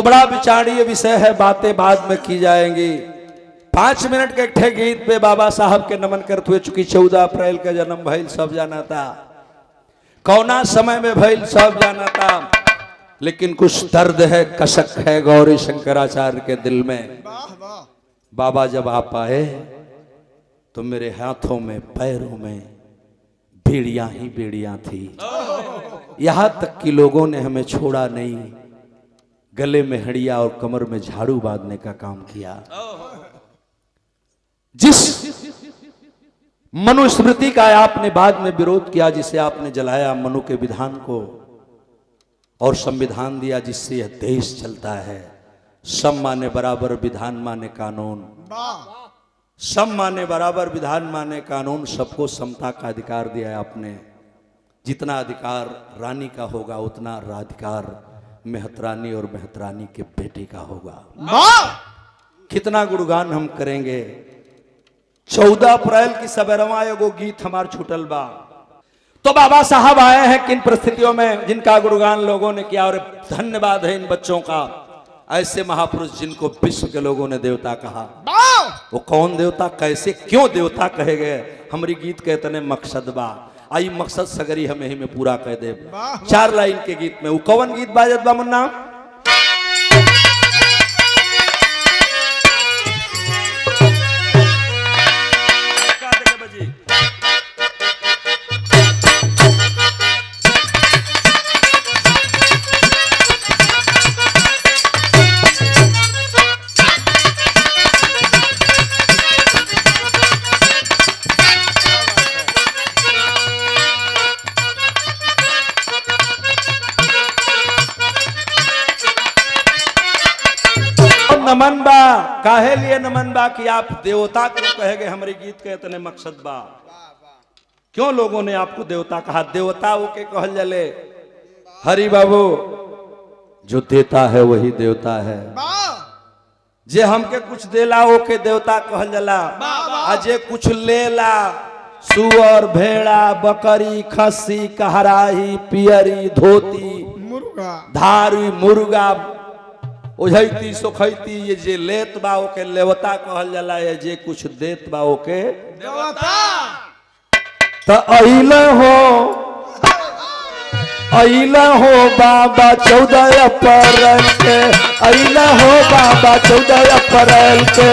तो बड़ा विचारणीय विषय है, बातें बाद में की जाएंगी। 5 मिनट के एक गीत पे बाबा साहब के नमन करते हुए, चूंकि 14 अप्रैल का जन्म भइल सब जाना था, कौना समय में भइल सब जाना था, लेकिन कुछ दर्द है, कसक है गौरी शंकराचार्य के दिल में। बाबा जब आप आए तो मेरे हाथों में पैरों में बेड़ियां ही बेड़ियां थी। यहां तक कि लोगों ने हमें छोड़ा नहीं, गले में हड़िया और कमर में झाड़ू बांधने का काम किया। जिस मनुस्मृति का आपने बाद में विरोध किया, जिसे आपने जलाया, मनु के विधान को, और संविधान दिया जिससे यह देश चलता है। सब माने बराबर, विधान माने कानून। सब माने बराबर, विधान माने कानून। सबको समता का अधिकार दिया है आपने। जितना अधिकार रानी का होगा उतना अधिकार मेहतरानी और मेहतरानी के बेटे का होगा। कितना गुणगान हम करेंगे। 14 अप्रैल की सबेरवा एगो गीत हमार छूटल बा। तो बाबा साहब आए हैं किन परिस्थितियों में, जिनका गुणगान लोगों ने किया। और धन्यवाद है इन बच्चों का, ऐसे महापुरुष जिनको विश्व के लोगों ने देवता कहा। वो कौन देवता, कैसे, क्यों देवता कहे गए, हमारी गीत के इतने मकसद बा। आई मकसद सगरी हमें ही में पूरा कह दे। 4 लाइन के गीत में वो कौन गीत बाजत बा मुन्ना? नमन बा, काहे लिए नमन बा कि आप देवता क्यों कहेगे, हमारे गीत के इतने मकसद बा। क्यों लोगों ने आपको देवता कहा? देवता वो के कहल जले हरि बाबू, जो देता है वही देवता है। जे हमके कुछ देला वो के देवता कहल जला, आ जे कुछ लेला, सुअर, भेड़ा, बकरी, खस्सी, कहराही, पियरी, धोती, मुर्गा, धारी, मुर्गा, ओझैती, सोखैती, ये जे लेत बा ओके लेवता कहल जाला। ये जे कुछ देत बा ओके देवता। तो अइला हो बाबा 14 अप्रैल के, अइला हो बाबा 14 अप्रैल के,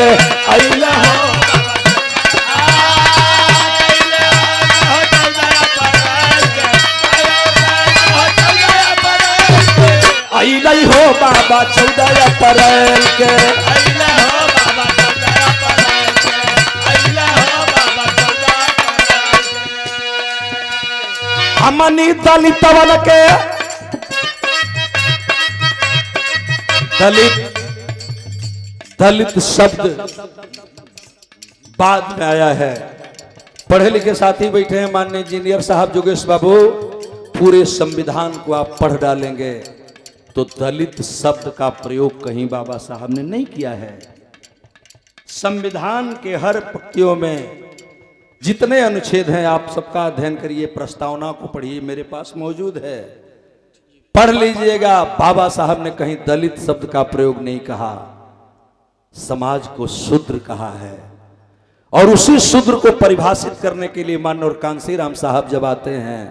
अइला हो अइला हो बाबा 14 अप्रैल के, अइला हो बाबा 14 अप्रैल के, अइला हो बाबा 14 अप्रैल के। हमनी दलितवन के, दलित शब्द बाद में आया है। पढ़े लिखे साथी बैठे हैं, माननीय इंजीनियर साहब जोगेश बाबू, पूरे संविधान को आप पढ़ डालेंगे तो दलित शब्द का प्रयोग कहीं बाबा साहब ने नहीं किया है। संविधान के हर पंक्तियों में जितने अनुच्छेद हैं आप सबका अध्ययन करिए, प्रस्तावना को पढ़िए, मेरे पास मौजूद है, पढ़ लीजिएगा। बाबा साहब ने कहीं दलित शब्द का प्रयोग नहीं कहा, समाज को शूद्र कहा है। और उसी शूद्र को परिभाषित करने के लिए माननीय कांसीराम साहब जब आते हैं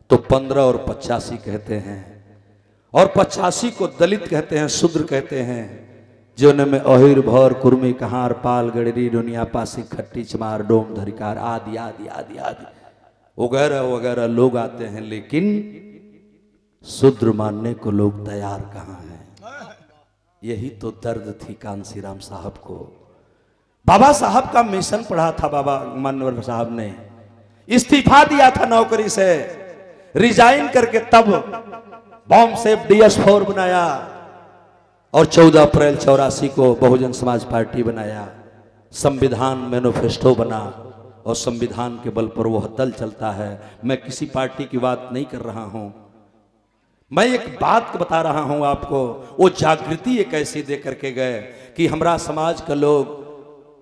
तो 15 और 85 कहते हैं, और 85 को दलित कहते हैं, शूद्र कहते हैं। जोन में अहिर भौर कुर्मी कहार पाल गड़री दुनिया पासी खट्टी चमार डोम धरिकार आदि आदि आदि आदि वगैरह वगैरह लोग आते हैं, लेकिन शूद्र मानने को लोग तैयार कहाँ हैं। यही तो दर्द थी कांसीराम साहब को। बाबा साहब का मिशन पढ़ा था। बाबा मानवर साहब ने इस्तीफा दिया था नौकरी से, रिजाइन करके तब बॉम्ब सेफ DS4 बनाया और 14 अप्रैल 84 को बहुजन समाज पार्टी बनाया। संविधान मैनिफेस्टो बना और संविधान के बल पर वह दल चलता है। मैं किसी पार्टी की बात नहीं कर रहा हूं, मैं एक बात बता रहा हूं आपको। वो जागृति एक ऐसी दे करके गए कि हमारा समाज का लोग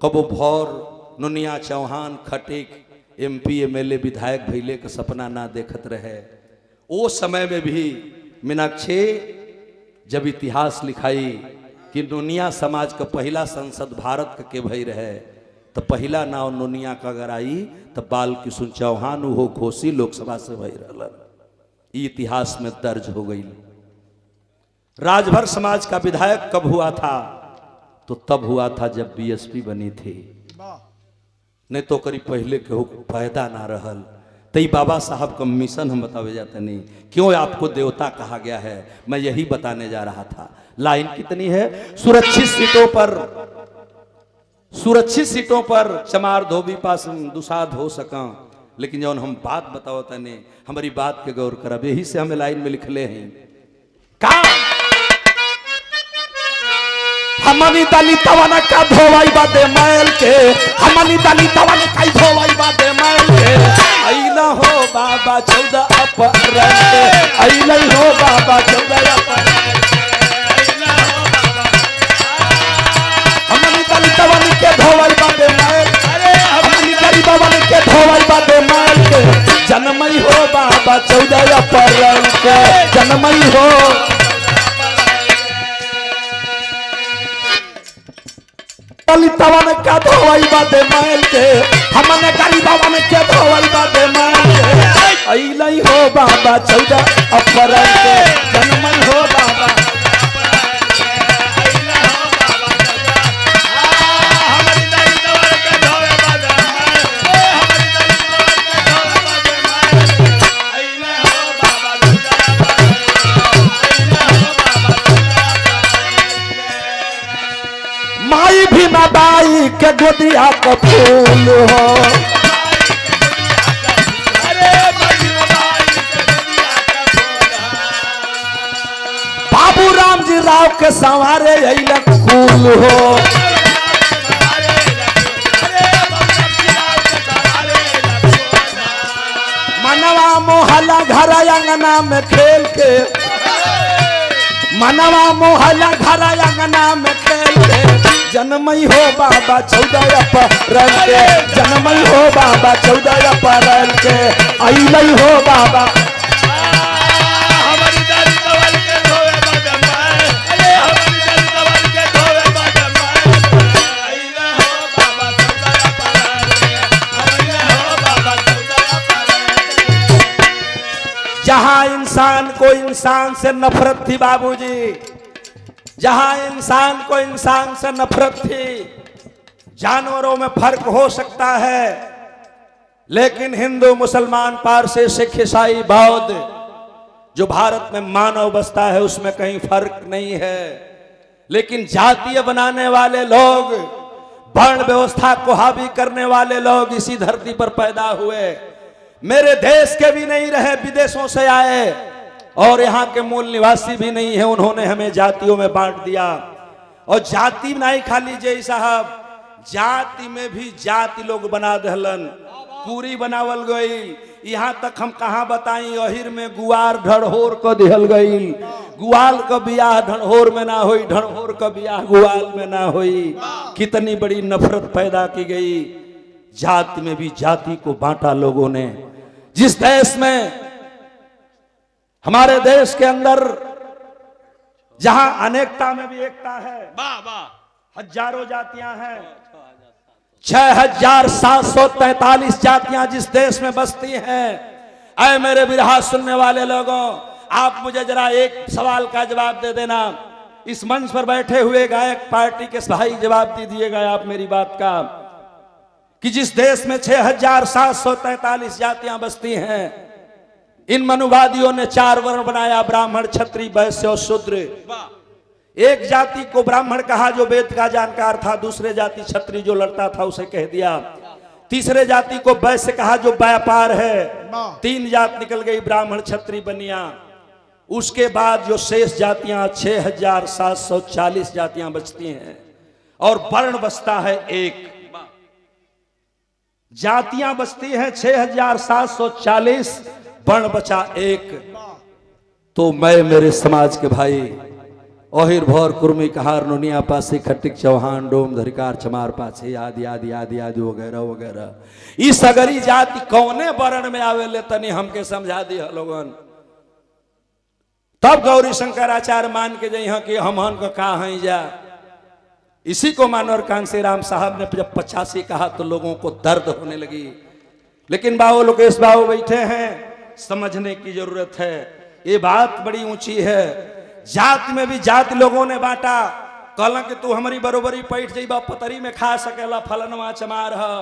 कबो भौर नुनिया चौहान खटीक MP MLA विधायक भैले का सपना ना देखत रहे। वो समय में भी मीनाक्षी जब इतिहास लिखाई कि नोनिया समाज का पहला संसद भारत के भई रहे, तो पहला नाव नोनिया का अगर आई तो बाल किशुन चौहान हो घोसी लोकसभा से भई रहल, इतिहास में दर्ज हो गई। राजभर समाज का विधायक कब हुआ था? तो तब हुआ था जब बीएसपी बनी थी, नहीं तो करी पहले के पैदा ना रहल। तई बाबा साहब का मिशन हम बतावे जाते नहीं, क्यों आपको देवता कहा गया है, मैं यही बताने जा रहा था। लाइन कितनी है? सुरक्षित सीटों पर चमार धोबी पास दुसाध हो सका, लेकिन जब हम बात बताओ तने हमारी बात के गौर करब, यही से हमें लाइन में लिखले हैं का हमनी दलितवन का धोवाई बादे मैल के, हमनी दलितवन का धोवाई बादे मैल के, अइला हो बाबा 14 अप्रैल के, अइला हो बाबा 14 अप्रैल के, हमनी दलितवन के धोवाई बादे मैल, हमनी गरीबवन के धोवाई बादे मैल के, जन्मई हो बाबा 14 अप्रैल के, जन्मई हो दलितवन का धोवाई बादे मैल के, हमने गरीबवन के धोवाई बादे मैल के, अइलई हो बाबा 14 अप्रैल के, जन्मई हो बाबा माई भी ना बाई के गोदिया का फूल हो, बाबू राम जी राव के संवारे अइला कुल हो, मनवा मोहल्ला घर अंगना में खेल के, मनवा मोहल्ला घर अंगना में खेल के, जन्मई हो बाबा 14 अप्रैल के, जन्मई हो बाबा 14 अप्रैल के, अइलई हो बाबा जहां इंसान को इंसान से नफरत थी बाबूजी, जहां इंसान को इंसान से नफरत थी, जानवरों में फर्क हो सकता है, लेकिन हिंदू मुसलमान पारसी सिख ईसाई बौद्ध जो भारत में मानव बसता है उसमें कहीं फर्क नहीं है। लेकिन जातीय बनाने वाले लोग, वर्ण व्यवस्था को हावी करने वाले लोग इसी धरती पर पैदा हुए, मेरे देश के भी नहीं रहे, विदेशों से आए और यहाँ के मूल निवासी भी नहीं है, उन्होंने हमें जातियों में बांट दिया। और जाति नहीं खाली जय साहब, जाति में भी जाति लोग बना दहलन, पूरी बनावल गई। यहाँ तक हम कहाँ बताई, अहिर में गुआर ढड़होर को दिहल गई, गुआल का बियाह ढड़होर में ना हुई, ढड़होर का बियाह गुआल में ना हुई। कितनी बड़ी नफरत पैदा की गई, जाति में भी जाति को बांटा लोगों ने। जिस देश में, हमारे देश के अंदर जहां अनेकता में भी एकता है, हजारों जातियां हैं, 6743 जातियां जिस देश में बसती हैं। ऐ मेरे बिरहा सुनने वाले लोगों, आप मुझे जरा एक सवाल का जवाब दे देना। इस मंच पर बैठे हुए गायक पार्टी के भाई जवाब दीजिएगा आप मेरी बात का, कि जिस देश में 6743 जातियां बसती हैं, इन मनुवादियों ने 4 वर्ण बनाया, ब्राह्मण क्षत्रिय वैश्य और शूद्र। एक जाति को ब्राह्मण कहा जो वेद का जानकार था, दूसरे जाति क्षत्रिय जो लड़ता था उसे कह दिया, तीसरे जाति को वैश्य कहा जो व्यापार है। 3 जात निकल गई, ब्राह्मण क्षत्रिय बनिया। उसके बाद जो शेष जातियां 6740 जातियां बचती हैं और वर्ण बचता है एक। जातियां बचती हैं 6740, वर्ण बचा एक। तो मैं मेरे समाज के भाई ओहिर भौर कुर्मी कहार नोनिया पासी खट्टिक चौहान डोम धरिकार चमार पाछे आदि आदि आदि आदि वगैरह वगैरह, इस सगरी जाति कौने वर्ण में आवे ले तनी हमके समझा दी लोगन। तब गौरी शंकराचार्य मान के जई कि हमहन का का हैं जा। इसी को मानवर कांसी राम साहब ने जब 85 कहा तो लोगों को दर्द होने लगी। लेकिन बाबू लोकेश बाबू बैठे हैं, समझने की जरूरत है। ये बात बड़ी ऊंची है। जाति में भी जाति लोगों ने बांटा। कहला कि तू हमारी बरोबरी पैठ जाइबा पतरी में खा सकेला फलनवा चमार है।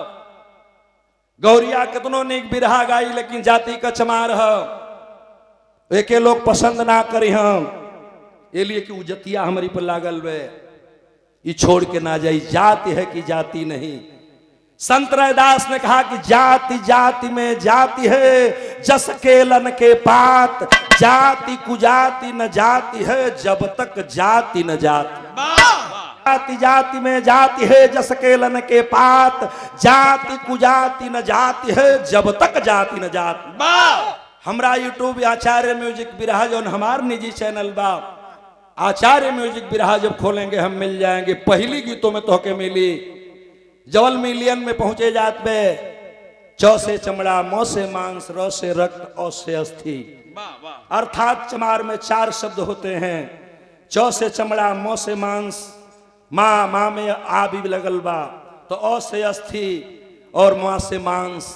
गौरिया कितनों ने बिरहा गाई लेकिन जाति का चमार है। एक लोग पसंद ना करी हम ये लिए कि उजतिया हमारी पर लागल वे ये छोड़ के ना जाई। जाति है कि जाति नहीं। संत रैदास ने कहा कि जाति जाति में जाति है जस केलन के पात। जाति कुजाति न जाति है जब तक जाति न जाति। जाति जाति में जाति है जस केलन के पात। जाति कुजाति न जाति है जब तक जाति न जाति। हमरा यूट्यूब आचार्य म्यूजिक बिरहा जो हमार निजी चैनल बा आचार्य म्यूजिक बिरहा जब खोलेंगे हम मिल जाएंगे। पहली गीतों में तो के मिली जवल मिलियन में पहुंचे जात में चौ से चमड़ा मौ से मांस र से रक्त औ से अस्थि। अर्थात चमार में 4 शब्द होते हैं। चौ से चमड़ा मौ से मांस माँ में आ भी लगल बा तो औ से अस्थि और माँ से मांस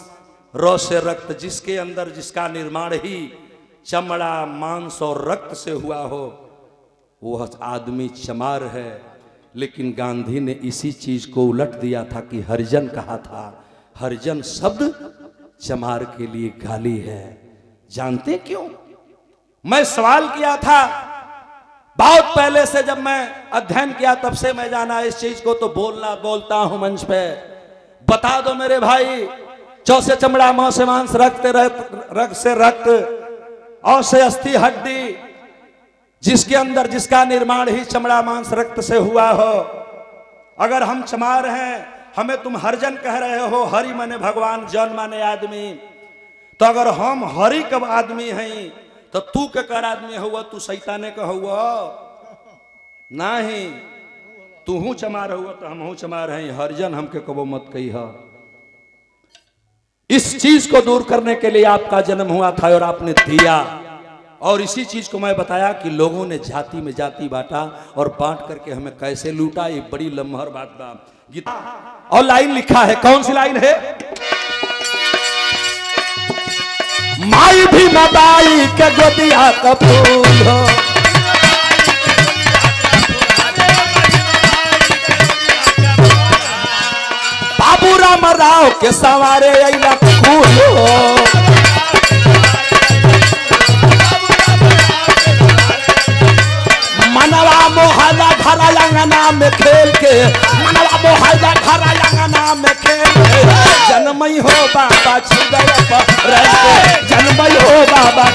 र से रक्त। जिसके अंदर जिसका निर्माण ही चमड़ा मांस और रक्त से हुआ हो वह आदमी चमार है। लेकिन गांधी ने इसी चीज को उलट दिया था कि हरिजन कहा था। हरिजन शब्द चमार के लिए गाली है। जानते क्यों? मैं सवाल किया था बहुत पहले से, जब मैं अध्ययन किया तब से मैं जाना इस चीज को तो बोलता हूं मंच पे। बता दो मेरे भाई, चौ से चमड़ा मौ से मांस रक्त से रक्त औ से अस्थि हड्डी। जिसके अंदर जिसका निर्माण ही चमड़ा मांस रक्त से हुआ हो। अगर हम चमार हैं, हमें तुम हरिजन कह रहे हो। हरि माने भगवान, जन माने आदमी। तो अगर हम हरि कब आदमी हैं तो तू के कर आदमी हुआ? तू शैताने का हुआ नहीं। तू हूं चमार हुआ तो हम हूं चमार हैं। हरिजन हमके कबो मत कही है। इस चीज को दूर करने के लिए आपका जन्म हुआ था और आपने दिया। और इसी चीज को मैं बताया कि लोगों ने जाति में जाति बांटा और बांट करके हमें कैसे लूटा। ये बड़ी लम्हर बात बा। गीता और लाइन लिखा है। कौन सी लाइन है? माई भी मदाई के गोदिया का फूल हो। बाबू राम राव के सवारे अइला फूल हो। मनवा मोहल्ला घरा अंगना में खेल के, मनवा मोहल्ला घरा अंगना में खेल के जन्मई हो बाबा छिगया पर जन्मई हो बाबा।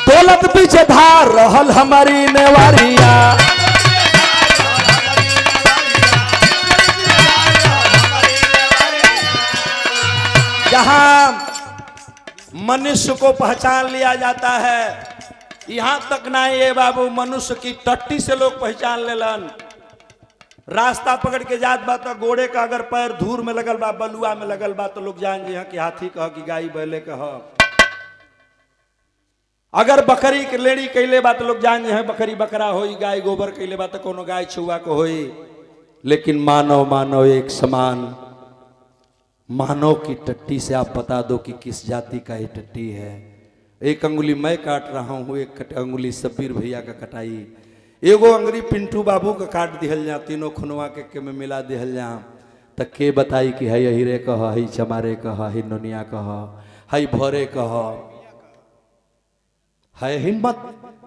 दौलत पीछे धार रहल हमारी नेवारिया। जहां मनुष्य को पहचान लिया जाता है, यहां तक ना ये बाबू मनुष्य की टट्टी से लोग पहचान लेलन। रास्ता पकड़ के जात बा तो गोड़े का अगर पैर धूर में लगल बा, बलुआ में लगल बा तो लोग जान जी कि हाथी कह कि गाय बैले कह। अगर बकरी के लेड़ी कैले बा तो लोग जान जे बकरी बकरा होई। गाय गोबर कैले बा तो कोनो गाय छुआ को होई। लेकिन मानव मानव एक समान। मानव की टट्टी से आप बता दो कि किस जाति का ये टट्टी है। एक अंगुली मैं काट रहा हूं, एक अंगुली सबीर भैया का कटाई, एगो अंगुली पिंटू बाबू का काट दिहल जा। तीनों खुनवा के में मिला दिहल जा। तक के बताई कि है हीरे कह, है चमारे कह, है नोनिया कह, है भोरे कह, है हिम्मत।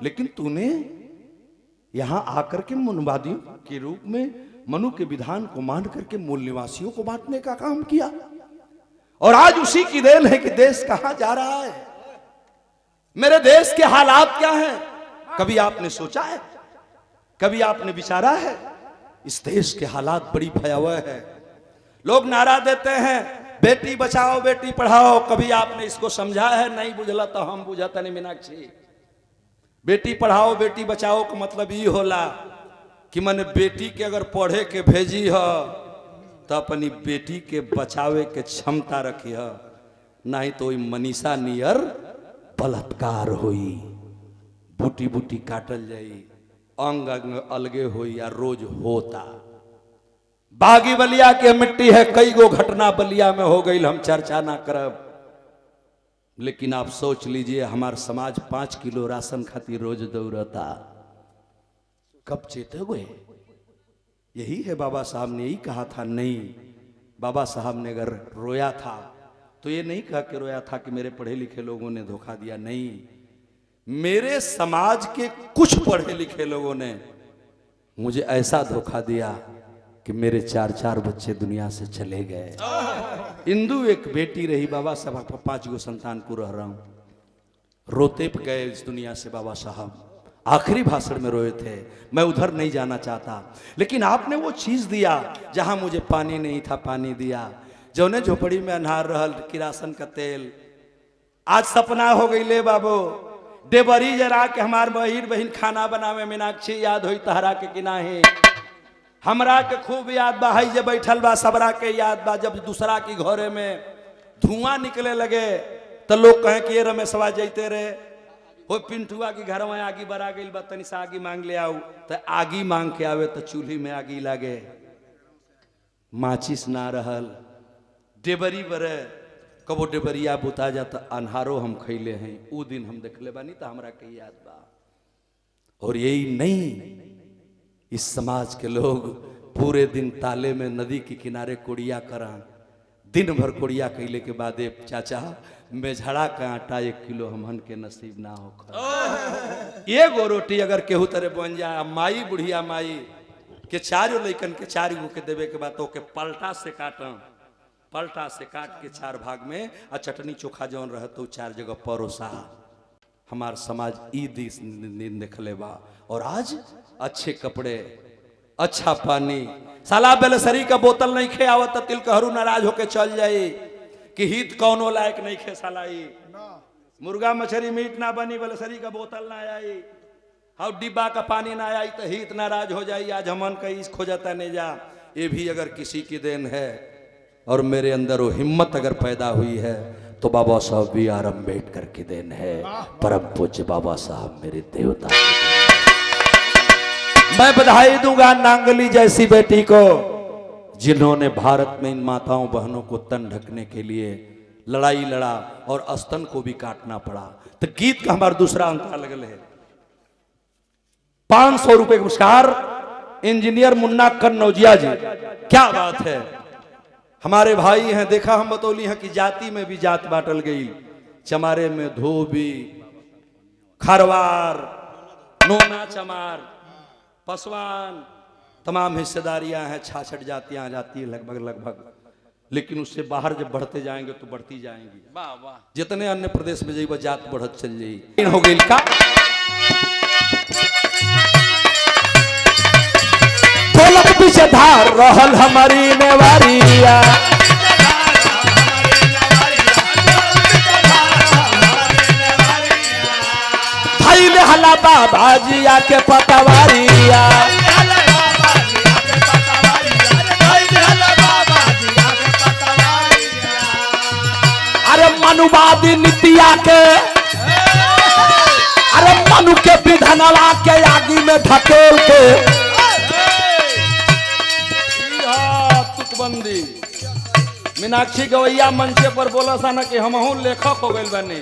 लेकिन तूने यहां आकर के मनुवादियों के रूप में मनु के विधान को मान करके मूल निवासियों को बांटने का काम किया। और आज उसी की देन है कि देश कहां जा रहा है। मेरे देश के हालात क्या हैं? कभी आपने सोचा है? कभी आपने विचारा है? इस देश के हालात बड़ी भयावह है। लोग नारा देते हैं बेटी बचाओ बेटी पढ़ाओ। कभी आपने इसको समझा है? नहीं बुझला तो हम बुझाता नहीं मीनाक्षी। बेटी पढ़ाओ बेटी बचाओ का मतलब ये होला कि मैंने बेटी के अगर पढ़े के भेजी है तो अपनी बेटी के बचावे के क्षमता रखी है, नहीं तो मनीषा नियर बलात्कार हुई, बूटी बूटी काटल जाई, अंग अंग अलगे हुई या रोज होता। बागी बलिया के मिट्टी है, कई गो घटना बलिया में हो गई, हम चर्चा ना करब। लेकिन आप सोच लीजिए हमार समाज 5 किलो राशन खातिर रोज दौड़ता, कब चेते हुए? यही है बाबा साहब ने यही कहा था। नहीं, बाबा साहब ने अगर रोया था तो ये नहीं कहा कि रोया था कि मेरे पढ़े लिखे लोगों ने धोखा दिया, नहीं, मेरे समाज के कुछ पढ़े लिखे लोगों ने मुझे ऐसा धोखा दिया कि मेरे 4 बच्चे दुनिया से चले गए। इंदू एक बेटी रही, बाबा साहब 5 गो संतान को रह रहा हूं, रोते पे गए इस दुनिया से बाबा साहब, आखिरी भाषण में रोए थे। मैं उधर नहीं जाना चाहता, लेकिन आपने वो चीज दिया जहां मुझे पानी नहीं था, पानी दिया। जौने झोपड़ी में अन्हार रहल किरासन का तेल, आज सपना हो गई ले बाबू, देवरी जरा के हमार बहिन खाना बनावे, मीनाक्षी याद होई तहरा के किनाहे, हमरा के खूब याद बा, हई जे बैठल बा सबरा के याद बा। जब दूसरा की घरे में धुआं निकले लगे तो लोग कहे कि ये रमेशवा जैते रे, हो पिंटुआ की घर में आगी बरा गई बा, तनी सा आगी मांग ले आऊ, तो आगी मांग के आवे तो चूल्ही में आगी लागे, माचिस ना रहल, डेबरी बरे, कबो डेबरिया बुता जाता, अन्हारो हम खैले हैं, ऊ दिन हम देखले बानी तो हमरा के याद बा। और यही नहीं, इस समाज के लोग पूरे दिन ताले में नदी के किनारे कोड़िया करा, दिन भर कोड़िया कैले के बाद चाचा मेझड़ा का आटा 1 किलो हमहन के नसीब ना हो, ये गो रोटी अगर केहू तरह बन जाए, माई बुढ़िया माई के 4 लैकन के 4 गो के देवे के बाद तो के पलटा से काटा, पलटा से काट के 4 भाग में आ चटनी चोखा जौन रह तो 4 जगह परोसा। हमार समाज ई दिन देखले बा। और आज अच्छे कपड़े, अच्छा पानी, साला बेलसरी का बोतल नहीं खे आवत तो तिलकहरू नाराज होके चल जाई कि हित कौनो लायक नहीं खे सालाई, मुर्गा मछली मीट ना बनी, बेलसरी का बोतल ना आई, और डिब्बा का पानी ना आई तो हित नाराज हो जाई। आज हमन कहीं खोजता नहीं जा, ये भी अगर किसी की देन है और मेरे अंदर वो हिम्मत अगर पैदा हुई है तो बाबा साहब B.R. अम्बेडकर की देन है, परम पूज्य बाबा साहब मेरे देवता। मैं बधाई दूंगा नांगली जैसी बेटी को, जिन्होंने भारत में इन माताओं बहनों को तन ढकने के लिए लड़ाई लड़ा और स्तन को भी काटना पड़ा। तो गीत का हमारा दूसरा अंक अलग है। 500 रुपए पुरस्कार इंजीनियर मुन्ना कन्नौजिया जी, क्या बात है, हमारे भाई हैं। देखा हम बतौली हैं कि जाति में भी जात बांटल गई, चमारे में धोबी, खरवार, नोना चमार, पसवान, तमाम हिस्सेदारियां हैं, 66 जातियां आ जाती है लगभग, लेकिन उससे बाहर जब बढ़ते जाएंगे तो बढ़ती जाएंगी। वाह वाह, जितने अन्य प्रदेश में जाइए जात बढ़त चल जाई हो गई का। ढोलक पीछे धार रहल हमारी नेवारिया, थैले हला बाबा जिया के पतवारिया, अरे मनुवादी नीतिया के, अरे मनु के विधनवा के आगे में धकेल के तुकबंदी। मीनाक्षी गवैया मंचे पर बोला सा ना कि हमहू लेखक हो गए बने,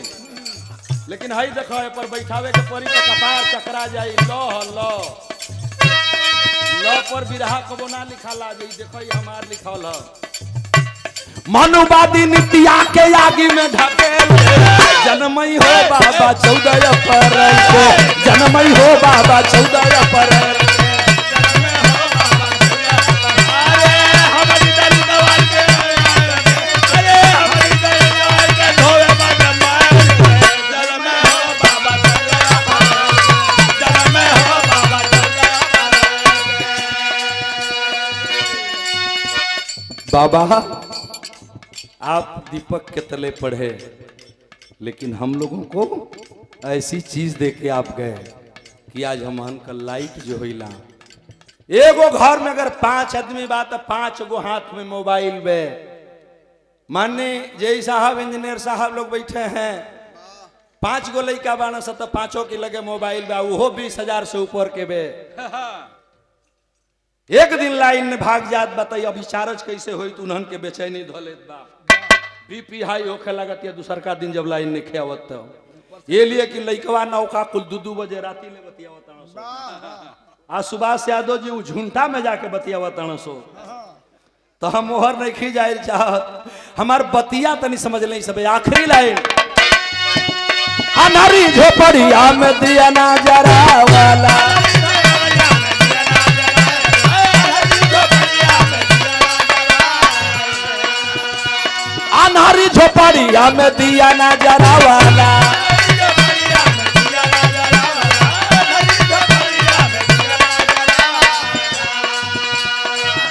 लेकिन हई देखो पर बैठावे के परी तो कपार चकरा जाई। लो पर बिरहा कबो ना लिखाला जाई, देखो ये हमार लिखल है। मनुवादी नीतिया के आगे में धकेल, जनमई हो बाबा 14 अप्रैल के, जनमई हो बाबा 14 अप्रैल। बाबा आप दीपक के तले पढ़े, लेकिन हम लोगों को ऐसी चीज दे के आप गए कि आज हम अंकल लाइट जो होइला एगो घर में अगर 5 आदमी बा तो 5 गो हाथ में मोबाइल बे। मानने जय साहब इंजीनियर साहब लोग बैठे हैं, 5 गो लड़का बाना सा तो 5 के लगे मोबाइल बा, वो 20,000 से ऊपर के बे। एक दिन लाइन में भाग जात बताई अभी चार्ज कैसे होई तो उन्हन के बेचैनी धोलेत बा, बीपी हाई होखे लगत या दूसर का दिन जब लाइन नहीं खेवत तो ये लिए कि लइकवा नौका कुल 2-2 बजे राती ले बतियावत आज सुभाष यादव जी झुंटा में जाके बतियावत सो तो हम मोहर नहीं खी जाए चाहत हमार बतिया तनी समझ ले सब। आखिरी लाइन अनारी झोपड़िया में दिया ना जरा वाला, अनारी झोपड़िया में दिया ना जरा वाला,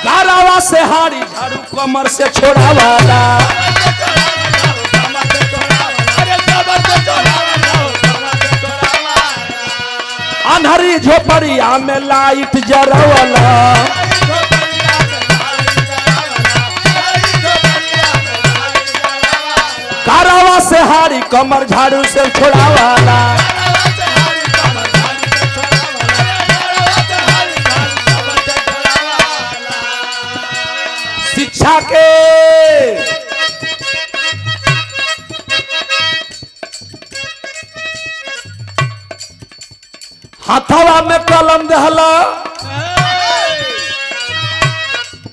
गारावा से हारी झाड़ू कमर से छोड़ा वाला, अनहरी झोपड़िया में लाइट जरवला, गारावा से हारी कमर झाड़ू से छोड़ा वाला, शिक्षा के हाथवा में कलम दहला,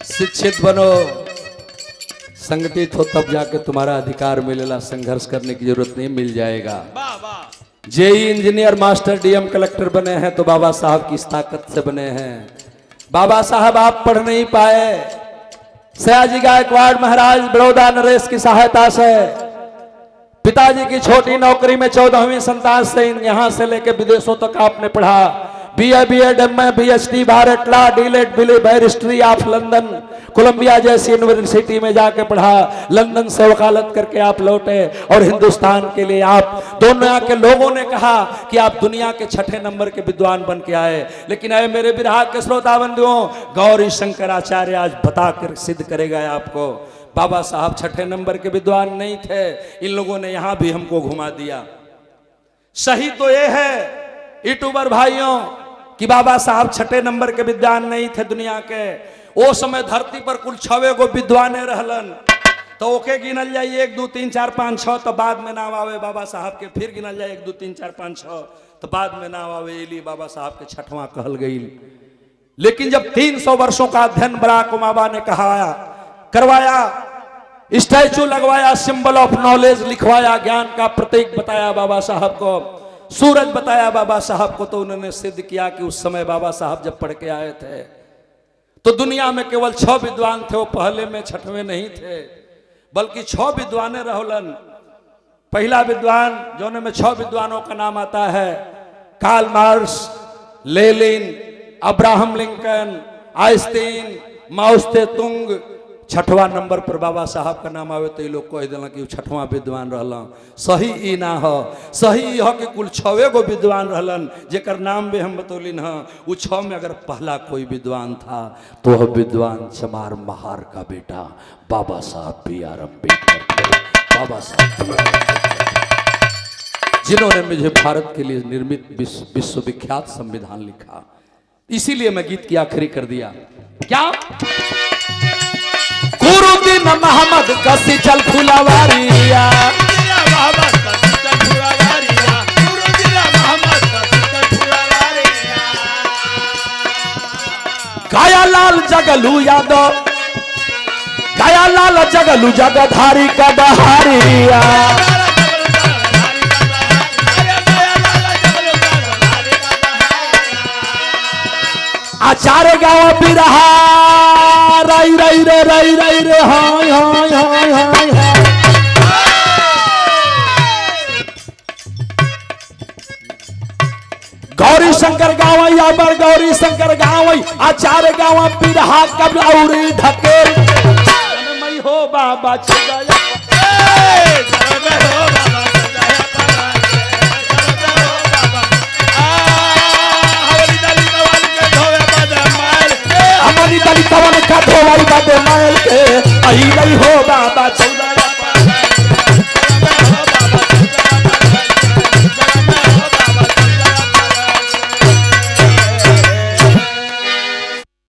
शिक्षित बनो, संगठित हो तब जाके तुम्हारा अधिकार मिलेगा, संघर्ष करने की जरूरत नहीं, मिल जाएगा। जेई इंजीनियर मास्टर डीएम कलेक्टर बने हैं तो बाबा साहब की इस ताकत से बने हैं। बाबा साहब आप पढ़ नहीं पाए, सयाजी गायकवाड़ महाराज बड़ौदा नरेश की सहायता से, पिताजी की छोटी नौकरी में 14वीं संतान से यहां से लेकर विदेशों तक आपने पढ़ा। BA, BEd, MA, PhD, Bharat law, DLitt, बैरिस्ट्री ऑफ लंदन, कोलंबिया जैसी यूनिवर्सिटी में जाके पढ़ा। लंदन से वकालत करके आप लौटे और हिंदुस्तान के लिए आप दुनिया के लोगों ने कहा कि आप दुनिया के 6ठे नंबर के विद्वान बन के आए। लेकिन अरे मेरे विराग के श्रोता बंधुओं, गौरी शंकराचार्य आज बताकर सिद्ध करेगा आपको, बाबा साहब 6ठे नंबर के विद्वान नहीं थे। इन लोगों ने यहां भी हमको घुमा दिया। सही तो ये है यूट्यूबर भाइयों कि बाबा साहब 6ठे नंबर के विद्वान नहीं थे दुनिया के। वो समय धरती पर कुल 6 गो विद्वाने रहलन, तो ओके गिनल जाए 1 2 3 4 5 6, तो बाद में नाम आवे बाबा साहब के, फिर गिनल जाए 1 2 3 4 5 6, तो बाद में नाम आवे, इसलिए बाबा साहब के 6वां कहल गई। लेकिन जब 300 वर्षों का अध्ययन बराक ओबामा ने करवाया, स्टैचू लगवाया, सिंबल ऑफ नॉलेज लिखवाया, ज्ञान का प्रतीक बताया बाबा साहब को, सूरज बताया बाबा साहब को, तो उन्होंने सिद्ध किया कि उस समय बाबा साहब जब पढ़ के आए थे तो दुनिया में केवल 6 विद्वान थे। वो पहले में 6वें नहीं थे, बल्कि 6 विद्वाने रहलन। पहला विद्वान जोने में 6 विद्वानों का नाम आता है, Karl Marx, Lenin, Abraham Lincoln, Einstein, Mao Tse Tung. 6वां number पर बाबा साहब का नाम आवे तो ये लोग कह दिला कि 6वां विद्वान रहलन। सही ई ना हो, सही ई हो कि कुल 6 गो विद्वान रहलन, जेकर नाम भी हम बतौलिन ह। वो 6 में अगर पहला कोई विद्वान था तो वह विद्वान चमार महार का बेटा बाबा साहब B.R. अम्बेडकर, बाबा साहब जिन्होंने मुझे भारत के लिए निर्मित विश्वविख्यात संविधान लिखा। इसीलिए मैं गीत की आखिरी कर दिया। क्या गुरुदीन मोहम्मद कसी चल फुलवारिया, गाया लाल जगलू यादव, गाया लाल जगलू जगधारी का बहारिया, आचार्य गाँव बिरहा, राई राई रे राई राई रे हाय हाय हाय हाय हाय। गौरी शंकर गाँव याबर, गौरी शंकर गाँव, आचार्य गाँव बिरहा कब औरी ढकेल मई हो बाबा चुदाया। पिचकारी दलितवन का धोवाई बाबे माल के आई नहीं हो बाबा चौधरी।